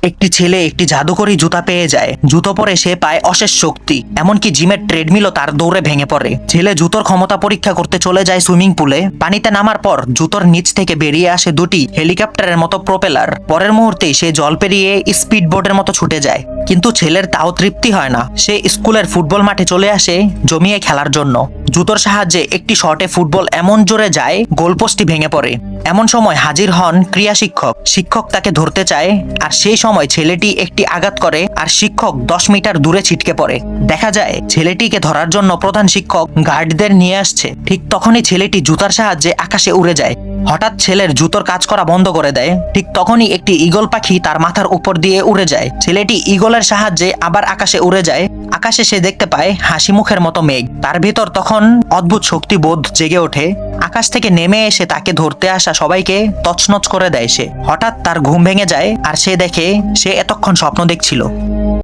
একটি ছেলে একটি জাদুকরি জুতা পেয়ে যায়। জুতো পরে সে পায় অশেষ শক্তি, এমনকি জিমের ট্রেডমিলও তার দৌড়ে ভেঙে পড়ে। ছেলে জুতোর ক্ষমতা পরীক্ষা করতে চলে যায় সুইমিং পুলে। পানিতে নামার পর জুতোর নিচ থেকে বেরিয়ে আসে দুটি হেলিকপ্টারের মতো প্রোপেলার। পরের মুহূর্তেই সে জল পেরিয়ে স্পিড বোটের মতো ছুটে যায়। কিন্তু ছেলের তাও তৃপ্তি হয় না। সে স্কুলের ফুটবল মাঠে চলে আসে জমিয়ে খেলার জন্য। জুতোর সাহায্যে একটি শটে ফুটবল এমন জোরে যায় গোলপোস্টটি ভেঙে পড়ে। এমন সময় হাজির হন ক্রীড়া শিক্ষক। শিক্ষক তাকে ধরতে চায়, আর সেই সময় ছেলেটি একটি আঘাত করে আর শিক্ষক 10 মিটার দূরে ছিটকে পড়ে। দেখা যায় ছেলেটিকে ধরার জন্য প্রধান শিক্ষক গার্ডদের নিয়ে আসছে। ঠিক তখনই ছেলেটি জুতার সাহায্যে আকাশে উড়ে যায়। হঠাৎ ছেলের জুতোর কাজ করা বন্ধ করে দেয়। ঠিক তখনই একটি ঈগল পাখি তার মাথার উপর দিয়ে উড়ে যায়। ছেলেটি ঈগলের সাহায্যে আবার আকাশে উড়ে যায়। আকাশে সে দেখতে পায় হাসি মুখের মতো মেঘ। তার ভিতর তখন অদ্ভুত শক্তিবোধ জেগে ওঠে। আকাশ থেকে নেমে এসে তাকে ধরতে আসা সবাইকে তছনছ করে দেয় সে। হঠাৎ তার ঘুম ভেঙে যায় আর সে দেখে সে এতক্ষণ স্বপ্ন দেখছিল।